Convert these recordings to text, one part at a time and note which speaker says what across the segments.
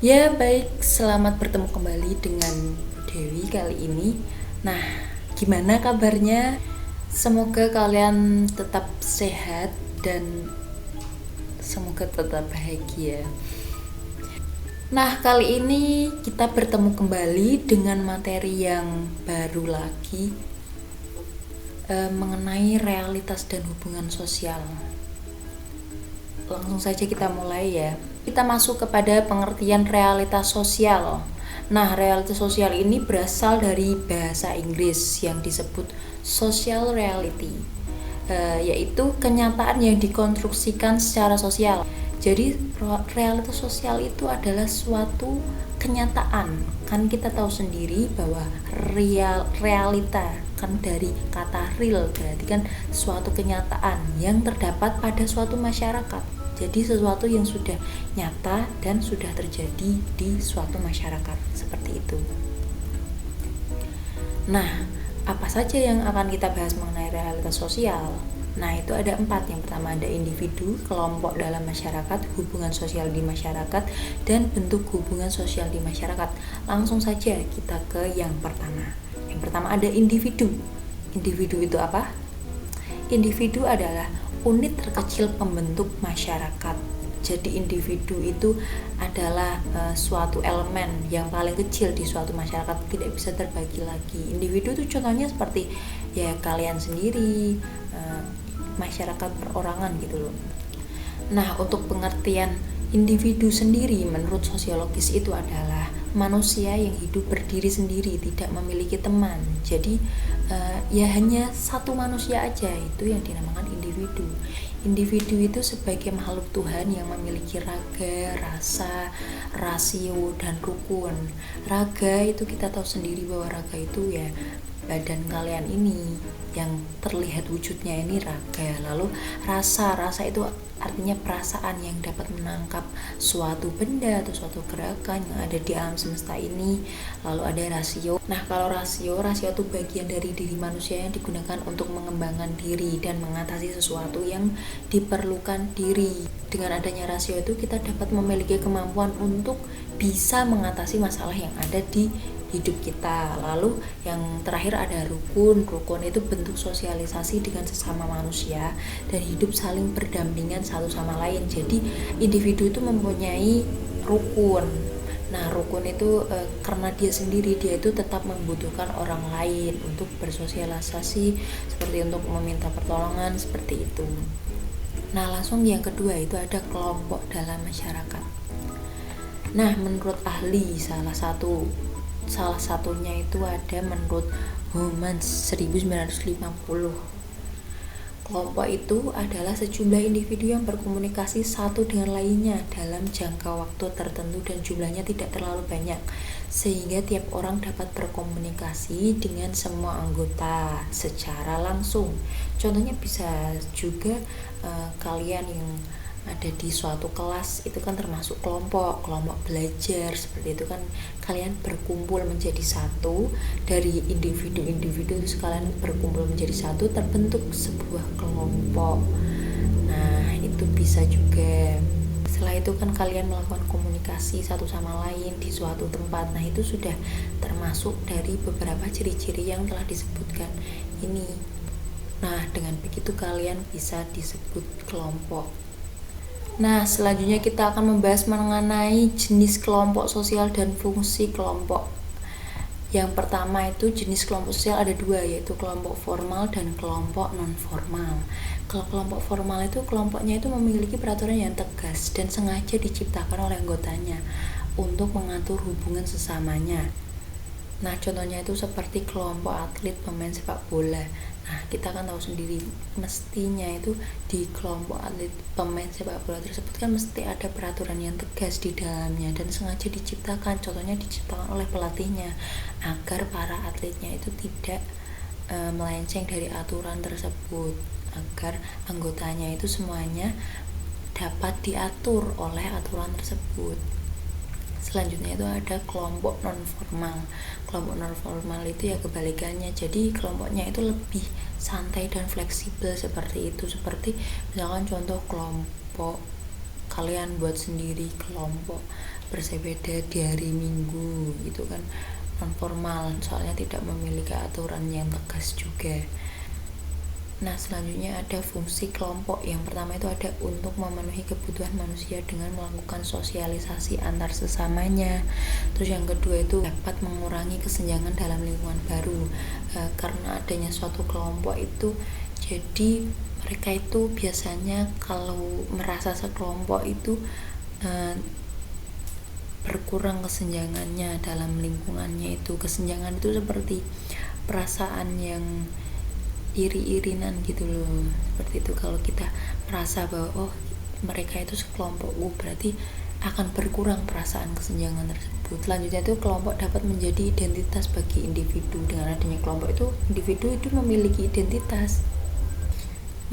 Speaker 1: Ya baik, selamat bertemu kembali dengan Dewi kali ini. Nah, gimana kabarnya? Semoga kalian tetap sehat dan semoga tetap bahagia. Nah, kali ini kita bertemu kembali dengan materi yang baru lagi, mengenai realitas dan hubungan sosial. Langsung saja kita mulai ya. Kita masuk kepada pengertian realitas sosial. Nah, realitas sosial ini berasal dari bahasa Inggris yang disebut social reality, yaitu kenyataan yang dikonstruksikan secara sosial. Jadi realitas sosial itu adalah suatu kenyataan. Kan kita tahu sendiri bahwa realita kan dari kata real, berarti kan suatu kenyataan yang terdapat pada suatu masyarakat. Jadi sesuatu yang sudah nyata dan sudah terjadi di suatu masyarakat, seperti itu. Nah, apa saja yang akan kita bahas mengenai realitas sosial? Nah, itu ada 4. Yang pertama ada individu, kelompok dalam masyarakat, hubungan sosial di masyarakat, dan bentuk hubungan sosial di masyarakat. Langsung saja kita ke yang pertama. Yang pertama ada individu. Individu itu apa? Individu adalah unit terkecil pembentuk masyarakat. Jadi individu itu adalah suatu elemen yang paling kecil di suatu masyarakat, tidak bisa terbagi lagi. Individu itu contohnya seperti ya kalian sendiri, masyarakat perorangan gitu loh. Nah, untuk pengertian individu sendiri menurut sosiologis itu adalah manusia yang hidup berdiri sendiri, tidak memiliki teman. Jadi ya hanya satu manusia aja, itu yang dinamakan individu. Individu itu sebagai makhluk Tuhan yang memiliki raga, rasa, rasio, dan rukun. Raga itu kita tahu sendiri bahwa raga itu ya badan kalian ini yang terlihat wujudnya ini raga. Lalu rasa itu artinya perasaan yang dapat menangkap suatu benda atau suatu gerakan yang ada di alam semesta ini. Lalu ada rasio. Nah, kalau rasio itu bagian dari diri manusia yang digunakan untuk mengembangkan diri dan mengatasi sesuatu yang diperlukan diri. Dengan adanya rasio itu kita dapat memiliki kemampuan untuk bisa mengatasi masalah yang ada di hidup kita. Lalu yang terakhir ada rukun. Rukun itu bentuk sosialisasi dengan sesama manusia dan hidup saling berdampingan satu sama lain. Jadi individu itu mempunyai rukun. Nah, rukun itu karena dia sendiri, dia itu tetap membutuhkan orang lain untuk bersosialisasi, seperti untuk meminta pertolongan, seperti itu. Nah, langsung yang kedua itu ada kelompok dalam masyarakat. Nah, menurut ahli salah satunya itu ada menurut Homans 1950. Kelompok itu adalah sejumlah individu yang berkomunikasi satu dengan lainnya dalam jangka waktu tertentu dan jumlahnya tidak terlalu banyak, sehingga tiap orang dapat berkomunikasi dengan semua anggota secara langsung. Contohnya bisa juga kalian yang ada di suatu kelas itu kan termasuk kelompok belajar, seperti itu kan kalian berkumpul menjadi satu dari individu-individu, terus kalian berkumpul menjadi satu terbentuk sebuah kelompok. Nah, itu bisa juga. Setelah itu kan kalian melakukan komunikasi satu sama lain di suatu tempat. Nah, itu sudah termasuk dari beberapa ciri-ciri yang telah disebutkan ini. Nah, dengan begitu kalian bisa disebut kelompok. Nah, selanjutnya kita akan membahas mengenai jenis kelompok sosial dan fungsi kelompok. Yang pertama itu jenis kelompok sosial ada 2, yaitu kelompok formal dan kelompok non-formal. Kalau kelompok formal itu kelompoknya itu memiliki peraturan yang tegas dan sengaja diciptakan oleh anggotanya untuk mengatur hubungan sesamanya. Nah, contohnya itu seperti kelompok atlet pemain sepak bola. Nah, kita kan tahu sendiri mestinya itu di kelompok atlet pemain sepak bola tersebut kan mesti ada peraturan yang tegas di dalamnya dan sengaja diciptakan, contohnya diciptakan oleh pelatihnya agar para atletnya itu tidak melenceng dari aturan tersebut, agar anggotanya itu semuanya dapat diatur oleh aturan tersebut. Selanjutnya itu ada kelompok non-formal. Kelompok non-formal itu ya kebalikannya, jadi kelompoknya itu lebih santai dan fleksibel, seperti itu. Seperti misalkan contoh kelompok kalian buat sendiri kelompok bersepeda di hari Minggu gitu kan, non formal, soalnya tidak memiliki aturan yang tegas juga. Nah, selanjutnya ada fungsi kelompok. Yang pertama itu ada untuk memenuhi kebutuhan manusia dengan melakukan sosialisasi antar sesamanya. Terus yang kedua itu dapat mengurangi kesenjangan dalam lingkungan baru. Karena adanya suatu kelompok itu, jadi mereka itu biasanya kalau merasa sekelompok itu berkurang kesenjangannya dalam lingkungannya itu. Kesenjangan itu seperti perasaan yang iri-irinan gitu loh, seperti itu. Kalau kita merasa bahwa mereka itu sekelompokku, berarti akan berkurang perasaan kesenjangan tersebut. Selanjutnya itu kelompok dapat menjadi identitas bagi individu. Dengan adanya kelompok itu, individu itu memiliki identitas.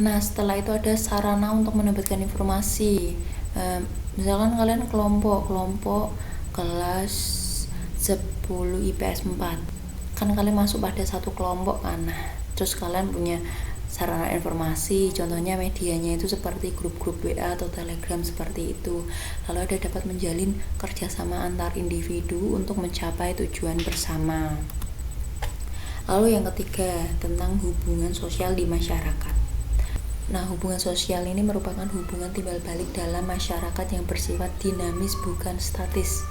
Speaker 1: Nah, setelah itu ada sarana untuk mendapatkan informasi. Misalkan kalian kelompok kelas 10 IPS 4, kan kalian masuk pada satu kelompok kan. Terus kalian punya sarana informasi, contohnya medianya itu seperti grup-grup WA atau Telegram seperti itu. Lalu ada dapat menjalin kerjasama antar individu untuk mencapai tujuan bersama. Lalu yang ketiga, tentang hubungan sosial di masyarakat. Nah, hubungan sosial ini merupakan hubungan timbal balik dalam masyarakat yang bersifat dinamis, bukan statis.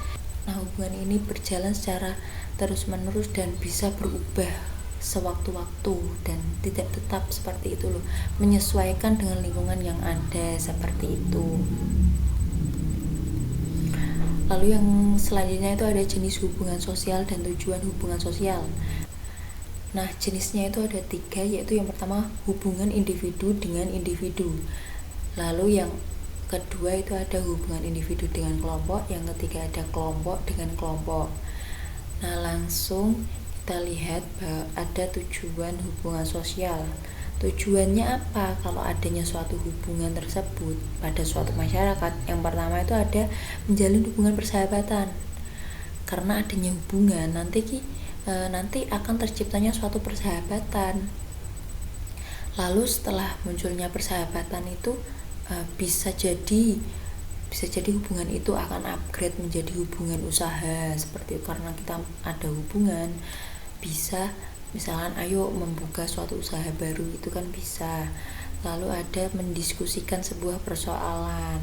Speaker 1: Nah, hubungan ini berjalan secara terus-menerus dan bisa berubah sewaktu-waktu dan tidak tetap seperti itu loh, menyesuaikan dengan lingkungan yang ada seperti itu. Lalu yang selanjutnya itu ada jenis hubungan sosial dan tujuan hubungan sosial. Nah, jenisnya itu ada 3, yaitu yang pertama hubungan individu dengan individu, lalu yang kedua itu ada hubungan individu dengan kelompok, yang ketiga ada kelompok dengan kelompok. Nah, langsung kita lihat bahwa ada tujuan hubungan sosial. Tujuannya apa kalau adanya suatu hubungan tersebut pada suatu masyarakat? Yang pertama itu ada menjalin hubungan persahabatan. Karena adanya hubungan nanti akan terciptanya suatu persahabatan. Lalu setelah munculnya persahabatan itu bisa jadi hubungan itu akan upgrade menjadi hubungan usaha seperti itu. Karena kita ada hubungan, bisa misalkan ayo membuka suatu usaha baru, itu kan bisa. Lalu ada mendiskusikan sebuah persoalan.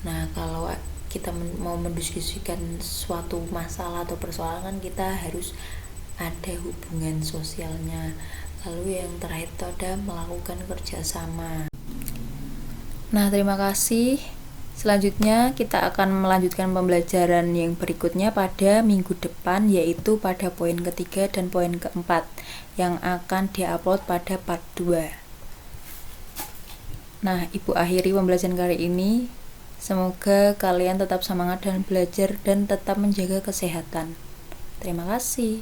Speaker 1: Nah, kalau kita mau mendiskusikan suatu masalah atau persoalan kan kita harus ada hubungan sosialnya. Lalu yang terakhir itu ada melakukan kerjasama. Nah, terima kasih. Selanjutnya kita akan melanjutkan pembelajaran yang berikutnya pada minggu depan, yaitu pada poin ketiga dan poin keempat yang akan diupload pada part 2. Nah, Ibu akhiri pembelajaran kali ini. Semoga kalian tetap semangat dan belajar dan tetap menjaga kesehatan. Terima kasih.